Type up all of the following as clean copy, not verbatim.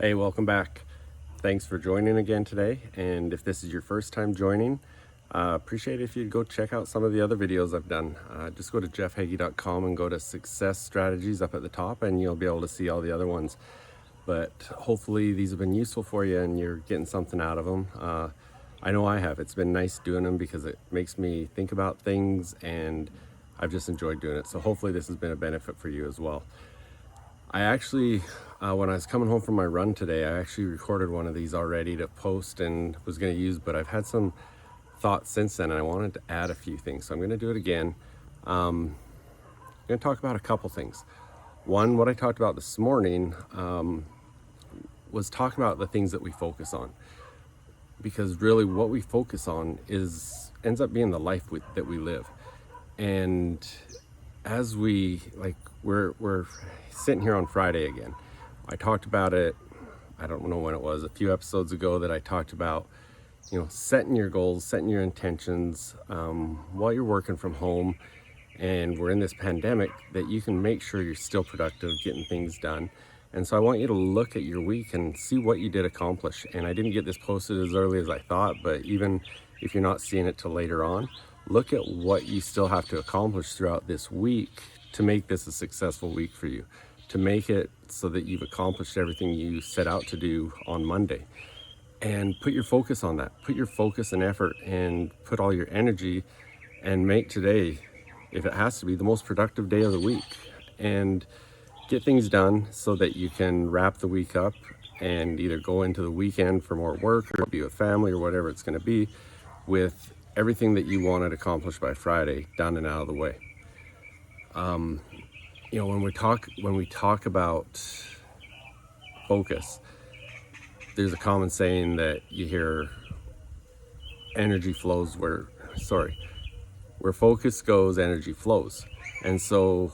Hey, welcome back. Thanks for joining again today. And if this is your first time joining, appreciate it if you'd go check out some of the other videos I've done. Just go to jeffheggie.com and go to Success Strategies up at the top, and you'll be able to see all the other ones. But hopefully these have been useful for you and you're getting something out of them. I know I have. It's been nice doing them because it makes me think about things, and I've just enjoyed doing it. So hopefully this has been a benefit for you as well. I actually, when I was coming home from my run today, I actually recorded one of these already to post and was going to use, but I've had some thoughts since then and I wanted to add a few things. So I'm going to do it again. I'm going to talk about a couple things. One, what I talked about this morning was talking about the things that we focus on. Because really what we focus on ends up being the life that we live. And as we're sitting here on Friday again. I talked about it, I don't know when it was, a few episodes ago, that I talked about, setting your goals, setting your intentions while you're working from home and we're in this pandemic, that you can make sure you're still productive, getting things done. And so I want you to look at your week and see what you did accomplish. And I didn't get this posted as early as I thought, but even if you're not seeing it till later on, look at what you still have to accomplish throughout this week to make this a successful week for you, to make it so that you've accomplished everything you set out to do on Monday. And put your focus on that. Put your focus and effort and put all your energy and make today, if it has to be, the most productive day of the week. And get things done so that you can wrap the week up and either go into the weekend for more work or be with family or whatever it's going to be, with everything that you wanted accomplished by Friday done and out of the way. When we talk about focus, there's a common saying that you hear: energy flows where focus goes, energy flows. And so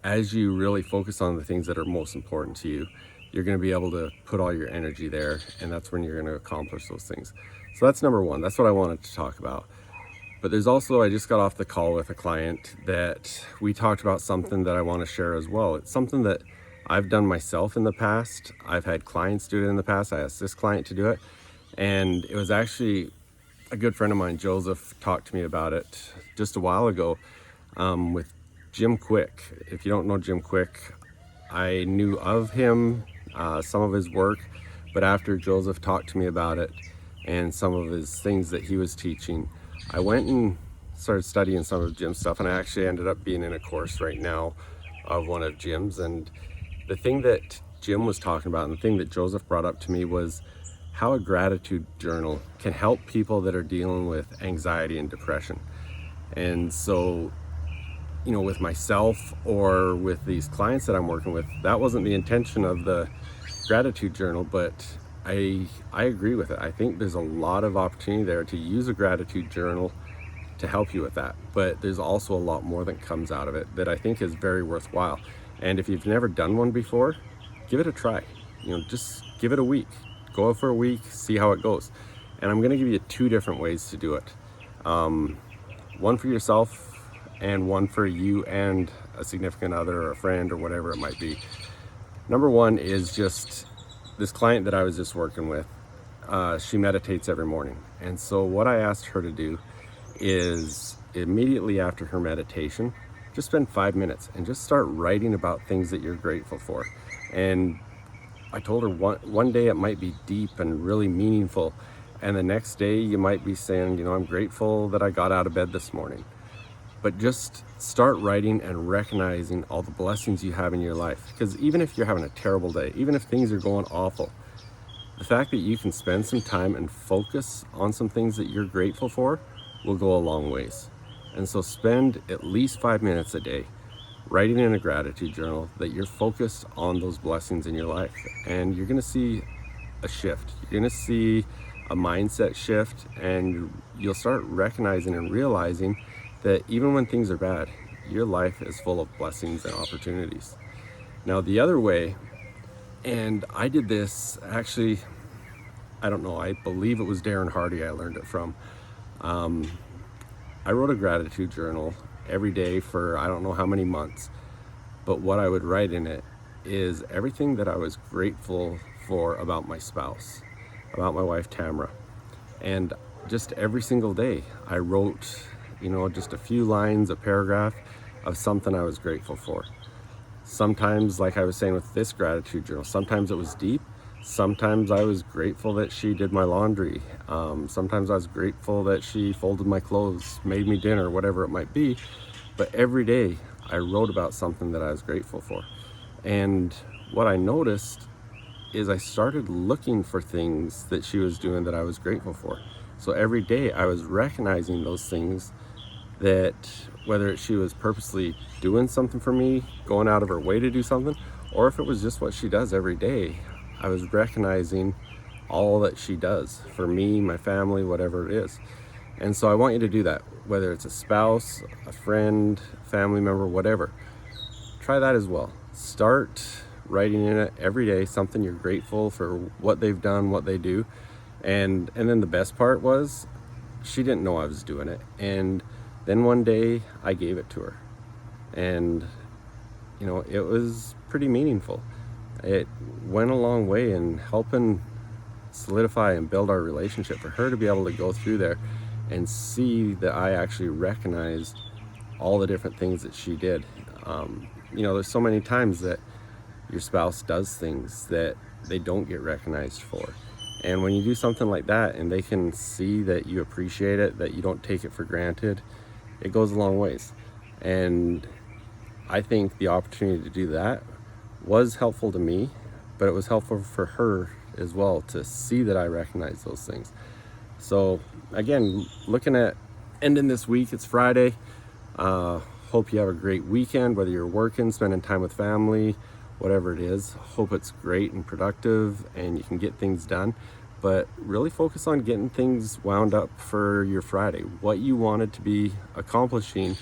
as you really focus on the things that are most important to you, you're going to be able to put all your energy there, and that's when you're going to accomplish those things. So that's number one. That's what I wanted to talk about. But there's also, I just got off the call with a client that we talked about something that I want to share as well. It's something that I've done myself in the past. I've had clients do it in the past. I asked this client to do it. And it was actually a good friend of mine, Joseph, talked to me about it just a while ago with Jim Quick. If you don't know Jim Quick, I knew of him, some of his work, but after Joseph talked to me about it and some of his things that he was teaching, I went and started studying some of Jim's stuff, and I actually ended up being in a course right now of one of Jim's. And the thing that Jim was talking about and the thing that Joseph brought up to me was how a gratitude journal can help people that are dealing with anxiety and depression. And so, with myself or with these clients that I'm working with, that wasn't the intention of the gratitude journal, but I agree with it. I think there's a lot of opportunity there to use a gratitude journal to help you with that. But there's also a lot more that comes out of it that I think is very worthwhile. And if you've never done one before, give it a try. Just give it a week. Go out for a week, see how it goes. And I'm going to give you 2 different ways to do it. One for yourself and one for you and a significant other or a friend or whatever it might be. Number one is just this client that I was just working with. She meditates every morning. And so what I asked her to do is immediately after her meditation, just spend 5 minutes and just start writing about things that you're grateful for. And I told her one day it might be deep and really meaningful. And the next day you might be saying, I'm grateful that I got out of bed this morning. But just start writing and recognizing all the blessings you have in your life. Because even if you're having a terrible day, even if things are going awful, the fact that you can spend some time and focus on some things that you're grateful for will go a long ways. And so spend at least 5 minutes a day writing in a gratitude journal that you're focused on those blessings in your life. And you're going to see a shift. You're going to see a mindset shift, and you'll start recognizing and realizing that even when things are bad, your life is full of blessings and opportunities. Now, the other way, and I did this actually, I don't know, I believe it was Darren Hardy I learned it from. I wrote a gratitude journal every day for I don't know how many months, but what I would write in it is everything that I was grateful for about my spouse, about my wife Tamara. And just every single day I wrote, just a few lines, a paragraph of something I was grateful for. Sometimes, like I was saying with this gratitude journal, sometimes it was deep. Sometimes I was grateful that she did my laundry. Sometimes I was grateful that she folded my clothes, made me dinner, whatever it might be. But every day I wrote about something that I was grateful for. And what I noticed is I started looking for things that she was doing that I was grateful for. So every day I was recognizing those things, that whether she was purposely doing something for me, going out of her way to do something, or if it was just what she does every day, I was recognizing all that she does for me, my family, whatever it is. And so I want you to do that, whether it's a spouse, a friend, family member, whatever. Try that as well. Start writing in it every day something you're grateful for, what they've done, what they do. And then the best part was, she didn't know I was doing it. And then one day I gave it to her. And, it was pretty meaningful. It went a long way in helping solidify and build our relationship, for her to be able to go through there and see that I actually recognized all the different things that she did. There's so many times that your spouse does things that they don't get recognized for. And when you do something like that and they can see that you appreciate it, that you don't take it for granted, it goes a long ways. And I think the opportunity to do that was helpful to me, but it was helpful for her as well to see that I recognize those things. So again, looking at ending this week, it's Friday. Hope you have a great weekend, whether you're working, spending time with family, whatever it is. Hope it's great and productive and you can get things done. But really focus on getting things wound up for your Friday. What you wanted to be accomplishing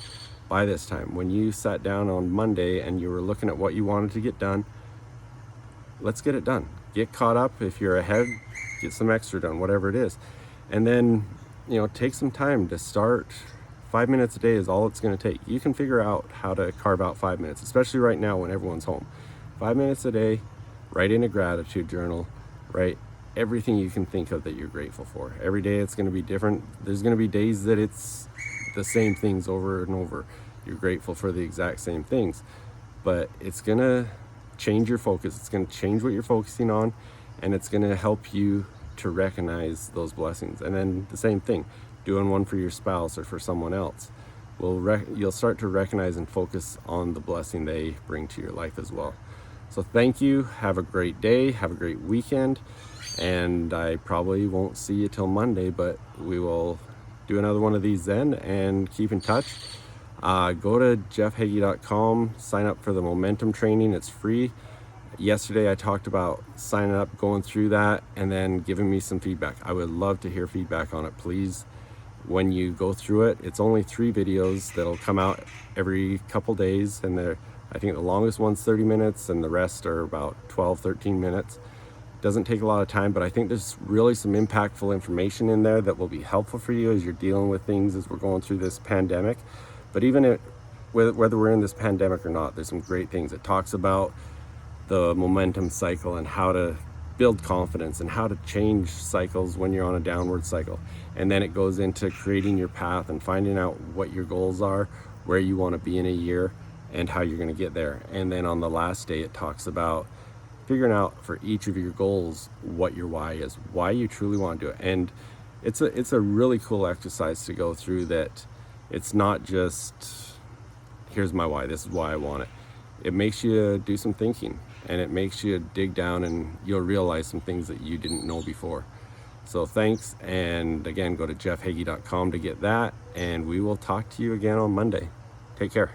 by this time. When you sat down on Monday and you were looking at what you wanted to get done, let's get it done. Get caught up. If you're ahead, get some extra done, whatever it is. And then, take some time to start. 5 minutes a day is all it's going to take. You can figure out how to carve out 5 minutes, especially right now when everyone's home. 5 minutes a day, write in a gratitude journal, write everything you can think of that you're grateful for. Every day it's going to be different. There's going to be days that it's the same things over and over. You're grateful for the exact same things, but it's going to change your focus. It's going to change what you're focusing on, and it's going to help you to recognize those blessings. And then the same thing, doing one for your spouse or for someone else, you'll start to recognize and focus on the blessing they bring to your life as well. So thank you. Have a great day. Have a great weekend. And I probably won't see you till Monday, but we will do another one of these then, and keep in touch. Go to jeffheggie.com, sign up for the momentum training. It's free. Yesterday I talked about signing up, going through that, and then giving me some feedback. I would love to hear feedback on it. Please, when you go through it, it's only 3 videos that'll come out every couple days, and I think the longest one's 30 minutes and the rest are about 12-13 minutes. Doesn't take a lot of time, but I think there's really some impactful information in there that will be helpful for you as you're dealing with things as we're going through this pandemic. But even whether we're in this pandemic or not, there's some great things. It talks about the momentum cycle and how to build confidence and how to change cycles when you're on a downward cycle. And then it goes into creating your path and finding out what your goals are, where you want to be in a year, and how you're going to get there. And then on the last day, it talks about figuring out for each of your goals what your why is, why you truly want to do it. And it's a really cool exercise to go through, that it's not just, here's my why, this is why I want it. It makes you do some thinking, and it makes you dig down, and you'll realize some things that you didn't know before. So thanks, and again, go to jeffheggie.com to get that, and we will talk to you again on Monday. Take care.